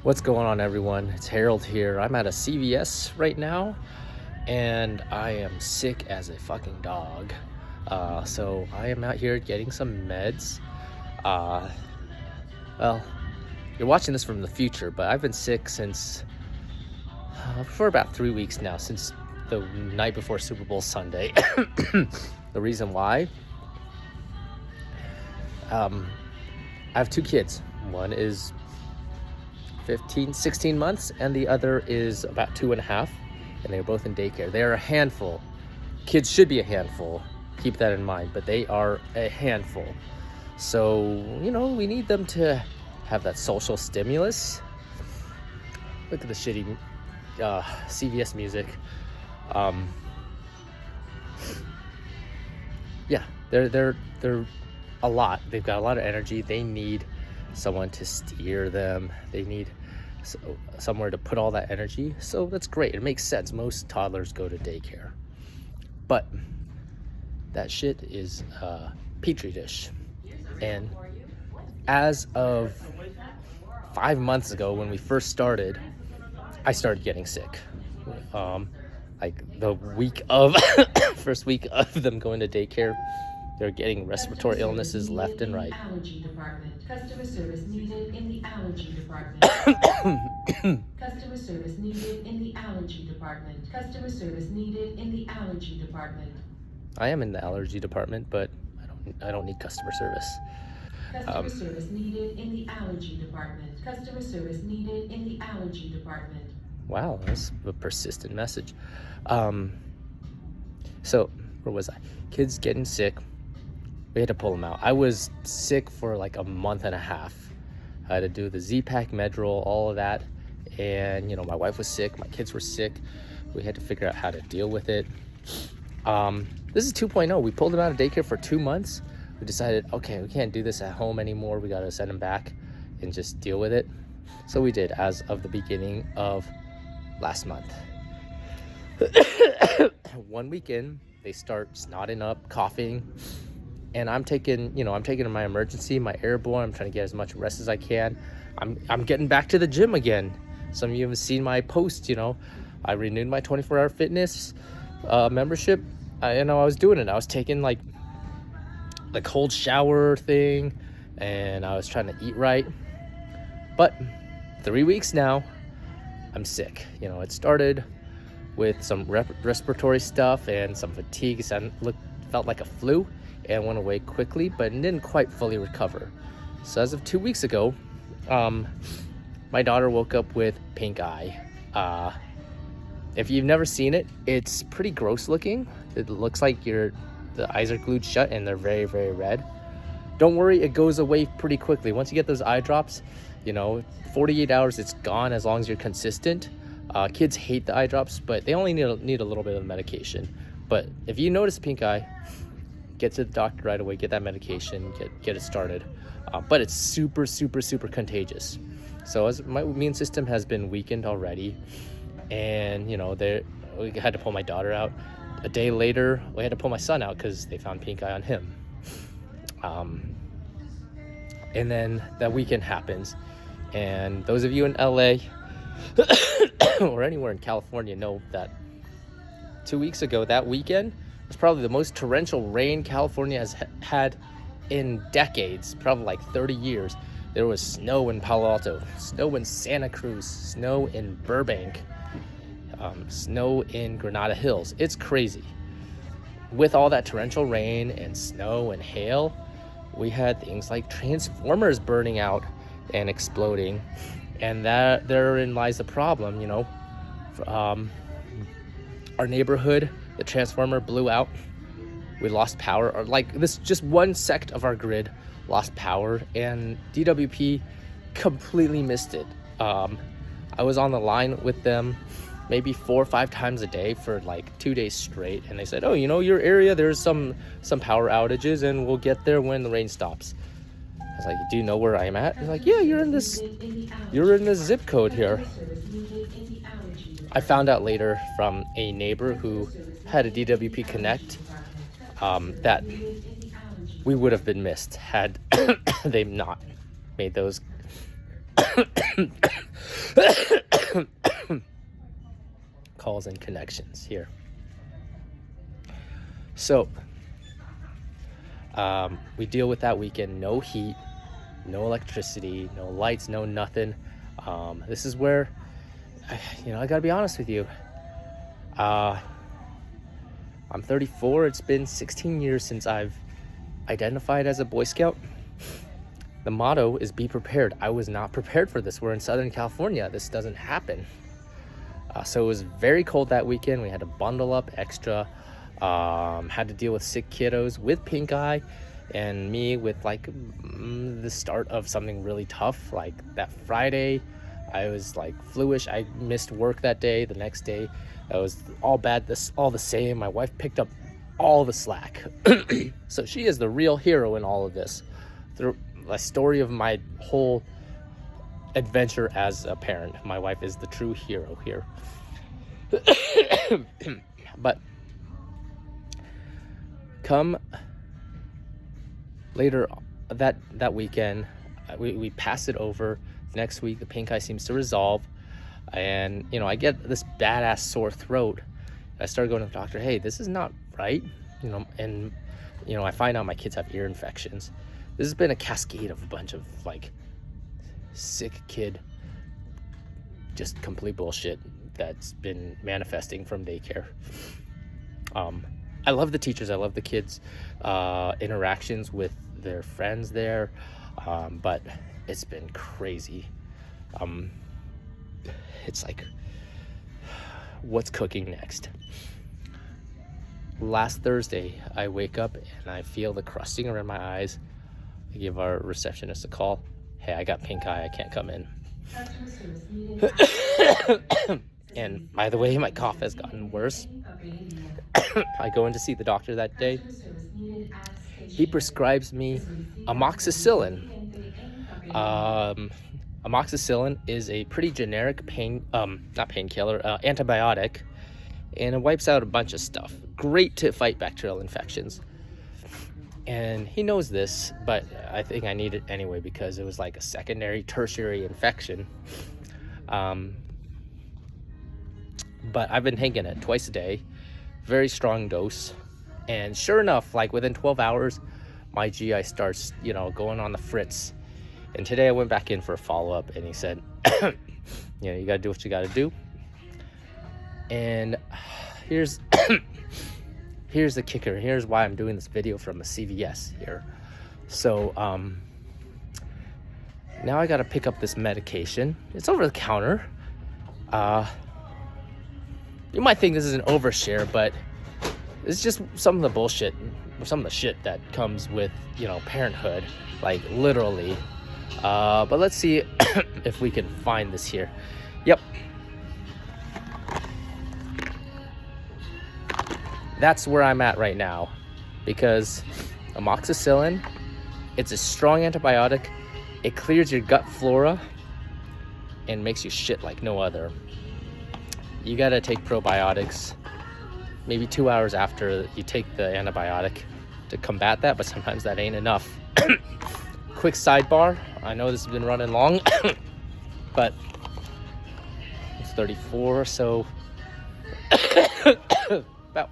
What's going on, everyone? It's Harold here. I'm at a CVS right now, and I am sick as a fucking dog. So I am out here getting some meds. Well, you're watching this from the future, but I've been sick since for about 3 weeks now, since the night before Super Bowl Sunday. The reason why, I have two kids. One is 16 months, and the other is about 2.5, and they're both in daycare. They are a handful. Kids should be a handful. Keep that in mind, but they are a handful. So, we need them to have that social stimulus. Look at the shitty CVS music. Yeah, they're a lot. They've got a lot of energy. They need someone to steer them. They need somewhere to put all that energy. So that's great. It makes sense. Most toddlers go to daycare. But that shit is a petri dish. And as of 5 months ago, when we first started, I started getting sick. Like the week of first week of them going to daycare, they're getting respiratory illnesses left and right. Allergy department. Customer service needed in the allergy department. Customer service needed in the allergy department. Customer service needed in the allergy department. I am in the allergy department, but I don't need customer service. Customer service needed in the allergy department. Customer service needed in the allergy department. Wow, that's a persistent message. So where was I? Kids getting sick. We had to pull them out. I was sick for like a month and a half. I had to do the Z-Pack, Medrol, all of that. And, my wife was sick. My kids were sick. We had to figure out how to deal with it. This is 2.0. We pulled them out of daycare for 2 months. We decided, okay, we can't do this at home anymore. We got to send them back and just deal with it. So we did, as of the beginning of last month. 1 week in, they start snotting up, coughing. And I'm taking my emergency, my airborne. I'm trying to get as much rest as I can. I'm getting back to the gym again. Some of you have seen my post. I renewed my 24-hour fitness membership. I was doing it. I was taking like the cold shower thing, and I was trying to eat right. But 3 weeks now, I'm sick. It started with some respiratory stuff and some fatigue. Felt like a flu. And went away quickly, but didn't quite fully recover. So as of 2 weeks ago, my daughter woke up with pink eye. If you've never seen it, it's pretty gross looking. It looks like the eyes are glued shut and they're very, very red. Don't worry, it goes away pretty quickly. Once you get those eye drops, 48 hours, it's gone as long as you're consistent. Kids hate the eye drops, but they only need a little bit of medication. But if you notice pink eye, get to the doctor right away, get that medication, get it started. But it's super, super, super contagious. So as my immune system has been weakened already, and we had to pull my daughter out. A day later, we had to pull my son out because they found pink eye on him. And then that weekend happens, and those of you in LA or anywhere in California know that 2 weeks ago, that weekend, it's probably the most torrential rain California has had in decades, probably like 30 years. There was snow in Palo Alto, snow in Santa Cruz, snow in Burbank, snow in Granada Hills. It's crazy. With all that torrential rain and snow and hail, we had things like transformers burning out and exploding. And therein lies the problem, our neighborhood, the transformer blew out. We lost power, or like this, just one sect of our grid lost power, and DWP completely missed it. I was on the line with them maybe 4 or 5 times a day for like 2 days straight, and they said, oh, your area, there's some power outages, and we'll get there when the rain stops. I was like, do you know where I'm at? He's like, yeah, you're in this zip code here. I found out later from a neighbor who had a DWP Connect that we would have been missed had they not made those calls and connections here. So we deal with that weekend. No heat, no electricity, no lights, no nothing. This is where, I gotta be honest with you. I'm 34. It's been 16 years since I've identified as a Boy Scout. The motto is be prepared. I was not prepared for this. We're in Southern California. This doesn't happen. So it was very cold that weekend. We had to bundle up extra. Had to deal with sick kiddos with pink eye, and me with like the start of something really tough. Like that Friday, I was like fluish. I missed work that day. The next day, it was all bad. This all the same. My wife picked up all the slack. So she is the real hero in all of this. Through the story of my whole adventure as a parent, my wife is the true hero here. But come later that weekend, we pass it over. Next week, the pink eye seems to resolve, and I get this badass sore throat. I started going to the doctor. Hey, this is not right, and I find out my kids have ear infections. This has been a cascade of a bunch of like sick kid, just complete bullshit that's been manifesting from daycare. I love the teachers. I love the kids' interactions with their friends there, but it's been crazy. It's like, what's cooking next? Last Thursday, I wake up and I feel the crusting around my eyes. I give our receptionist a call. Hey, I got pink eye. I can't come in. And by the way, my cough has gotten worse. I go in to see the doctor that day. He prescribes me amoxicillin. Amoxicillin is a pretty generic antibiotic, and it wipes out a bunch of stuff. Great to fight bacterial infections. And he knows this, but I think I need it anyway because it was like a secondary, tertiary infection. But I've been taking it twice a day, very strong dose. And sure enough, like within 12 hours, my GI starts, going on the fritz. And today I went back in for a follow-up, and he said, you gotta do what you gotta do. And here's the kicker. Here's why I'm doing this video from a CVS here. So now I gotta pick up this medication. It's over the counter. You might think this is an overshare, but it's just some of the bullshit, some of the shit that comes with, parenthood, like literally. But let's see if we can find this here. Yep. That's where I'm at right now, because amoxicillin, it's a strong antibiotic. It clears your gut flora and makes you shit like no other. You gotta take probiotics maybe 2 hours after you take the antibiotic to combat that, but sometimes that ain't enough. Quick sidebar, I know this has been running long, but it's 34, so about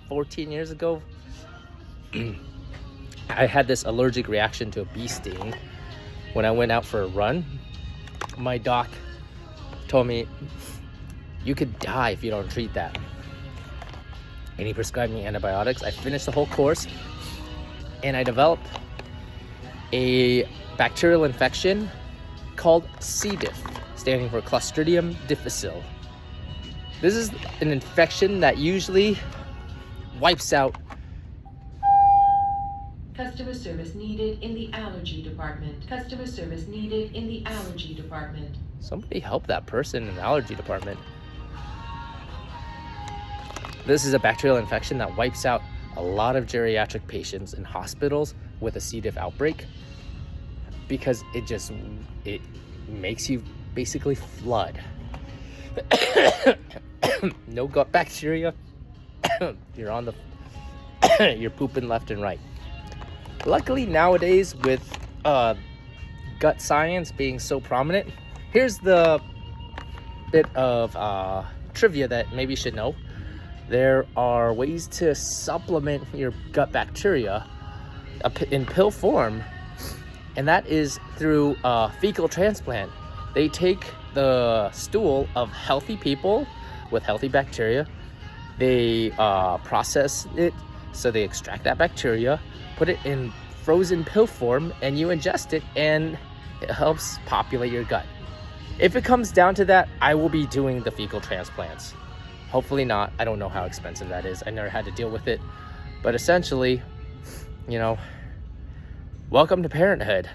14 years ago, I had this allergic reaction to a bee sting when I went out for a run. My doc told me, you could die if you don't treat that. And he prescribed me antibiotics. I finished the whole course, and I developed a bacterial infection called C. diff, standing for Clostridium difficile. This is an infection that usually wipes out. Customer service needed in the allergy department. Customer service needed in the allergy department. Somebody help that person in the allergy department. This is a bacterial infection that wipes out a lot of geriatric patients in hospitals with a C. diff outbreak, because it makes you basically flood. No gut bacteria. You're pooping left and right. Luckily nowadays, with gut science being so prominent, here's the bit of trivia that maybe you should know. There are ways to supplement your gut bacteria in pill form, and that is through fecal transplant. They take the stool of healthy people with healthy bacteria, they process it, so they extract that bacteria, put it in frozen pill form, and you ingest it, and it helps populate your gut. If it comes down to that, I will be doing the fecal transplants. Hopefully not. I don't know how expensive that is. I never had to deal with it. But essentially, welcome to parenthood.